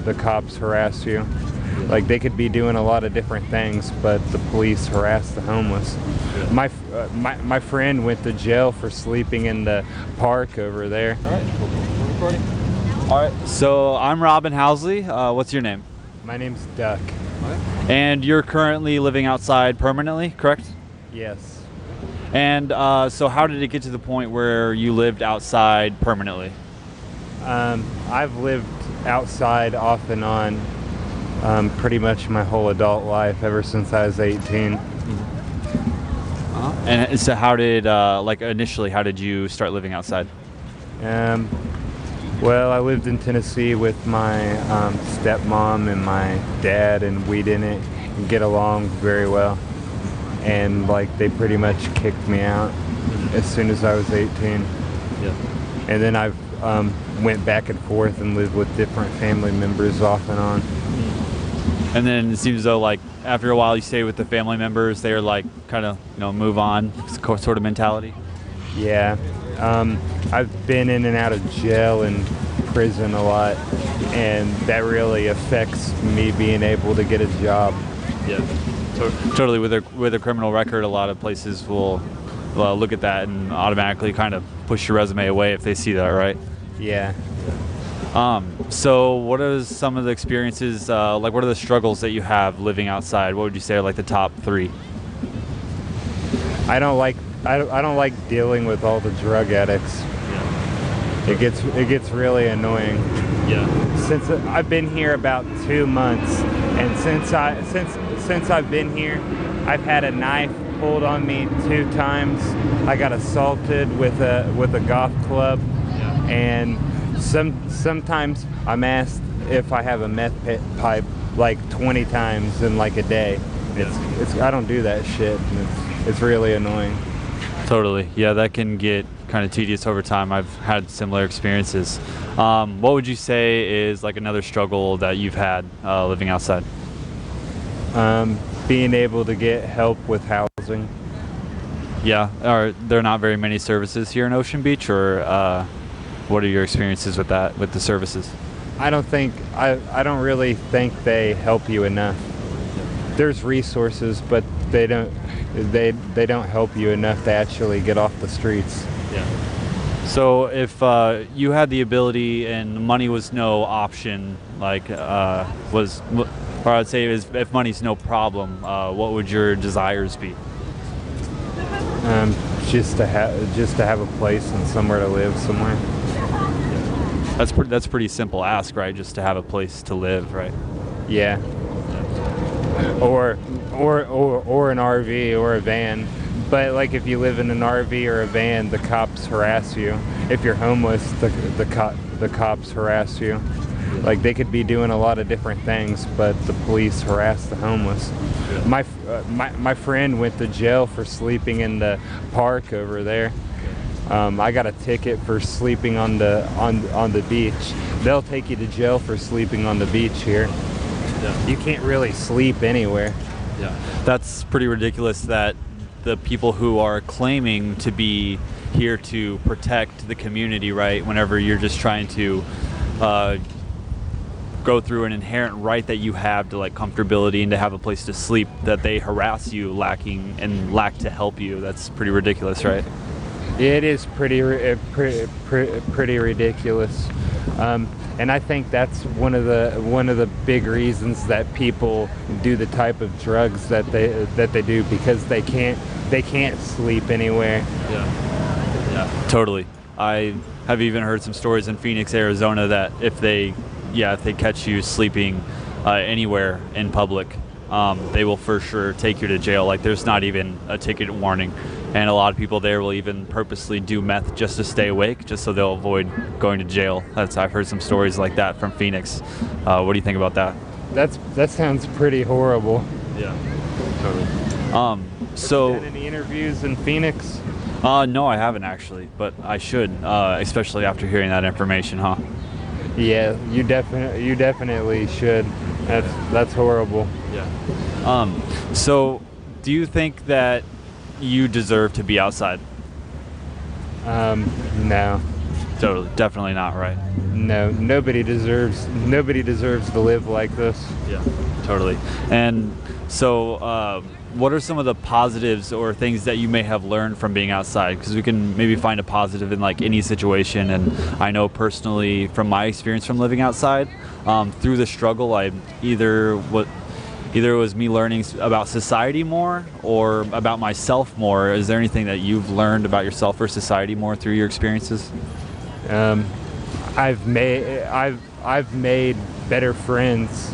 the cops harass you. Like, they could be doing a lot of different things, but the police harass the homeless. My friend went to jail for sleeping in the park over there. All right, we're recording. All right, so I'm Robin Housley. What's your name? My name's Duck. And you're currently living outside permanently, correct? Yes. And so how did it get to the point where you lived outside permanently? I've lived outside off and on pretty much my whole adult life, ever since I was 18. And so how did, initially, how did you start living outside? Well, I lived in Tennessee with my stepmom and my dad, and we didn't get along very well. And they pretty much kicked me out as soon as I was 18. Yeah. And then I went back and forth and lived with different family members off and on. And then it seems though after a while you stay with the family members, they're kind of move on sort of mentality. Yeah. I've been in and out of jail and prison a lot, and that really affects me being able to get a job. Yeah. Totally. With a criminal record, a lot of places will look at that and automatically kind of push your resume away if they see that, right? Yeah. So what are some of the experiences, what are the struggles that you have living outside? What would you say are the top 3? I don't like dealing with all the drug addicts. Yeah. It gets really annoying. Yeah. Since I've been here about 2 months, and since I've been here, I've had a knife pulled on me 2 times. I got assaulted with a golf club. Yeah. And sometimes I'm asked if I have a meth pipe 20 times in a day. It's I don't do that shit. And it's really annoying. Totally. Yeah, that can get kind of tedious over time. I've had similar experiences. What would you say is another struggle that you've had living outside? Being able to get help with housing. Yeah. Are there not very many services here in Ocean Beach, or what are your experiences with that, with the services? I don't really think they help you enough. There's resources, but they don't help you enough to actually get off the streets. Yeah. So if you had the ability and money was no option, or I'd say if money's no problem, what would your desires be? Just to have a place and somewhere to live somewhere. That's pretty simple ask, right? Just to have a place to live, right? Yeah. Or an RV or a van. But if you live in an RV or a van, the cops harass you. If you're homeless, the cops harass you. They could be doing a lot of different things, but the police harass the homeless. Yeah. My friend went to jail for sleeping in the park over there. I got a ticket for sleeping on the beach. They'll take you to jail for sleeping on the beach here. Yeah. You can't really sleep anywhere. Yeah, that's pretty ridiculous that the people who are claiming to be here to protect the community, right, whenever you're just trying to go through an inherent right that you have to comfortability and to have a place to sleep, that they harass you lack to help you. That's pretty ridiculous, right? It is pretty ridiculous, and I think that's one of the big reasons that people do the type of drugs that they do, because they can't sleep anywhere. Yeah, totally. I have even heard some stories in Phoenix, Arizona, that if they catch you sleeping anywhere in public, they will for sure take you to jail. There's not even a ticket warning. And a lot of people there will even purposely do meth just to stay awake, just so they'll avoid going to jail. I've heard some stories like that from Phoenix. What do you think about that? That sounds pretty horrible. Yeah, totally. Have you done any interviews in Phoenix? No, I haven't actually, but I should, especially after hearing that information, huh? Yeah, you definitely should. That's horrible. Yeah. So, do you think that you deserve to be outside? No. Totally, definitely not right. No, nobody deserves to live like this. Yeah, totally. And so, what are some of the positives or things that you may have learned from being outside? Because we can maybe find a positive in like any situation. And I know personally from my experience from living outside, through the struggle, either it was me learning about society more or about myself more. Is there anything that you've learned about yourself or society more through your experiences? I've made better friends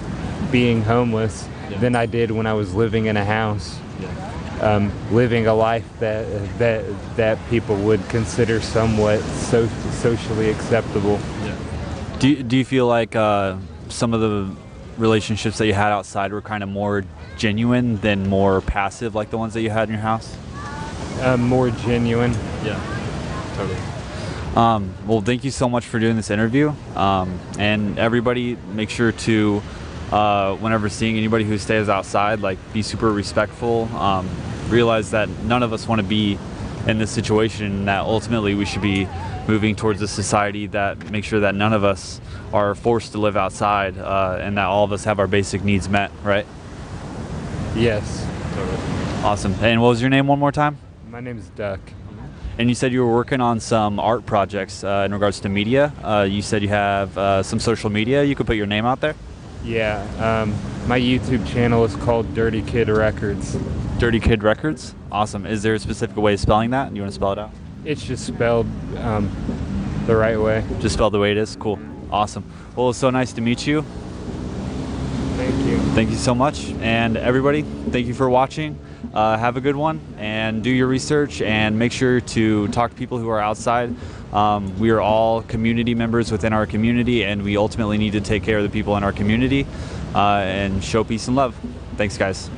being homeless than I did when I was living in a house, living a life that people would consider somewhat socially acceptable. Do you feel like some of the relationships that you had outside were kind of more genuine than more passive, like the ones that you had in your house? More genuine. Yeah, totally. Well, thank you so much for doing this interview. And everybody, make sure to, whenever seeing anybody who stays outside, like be super respectful. Realize that none of us want to be in this situation, and that ultimately we should be moving towards a society that makes sure that none of us are forced to live outside, and that all of us have our basic needs met, right? Yes. Totally. Awesome. And what was your name one more time? My name is Duck. And you said you were working on some art projects in regards to media. You said you have some social media. You could put your name out there? Yeah. My YouTube channel is called Dirty Kid Records. Dirty Kid Records? Awesome. Is there a specific way of spelling that? You want to spell it out? It's just spelled the right way. Just spelled the way it is? Cool. Awesome. Well, it's so nice to meet you. Thank you. Thank you so much. And everybody, thank you for watching. Have a good one, and do your research, and make sure to talk to people who are outside. We are all community members within our community, and we ultimately need to take care of the people in our community and show peace and love. Thanks, guys.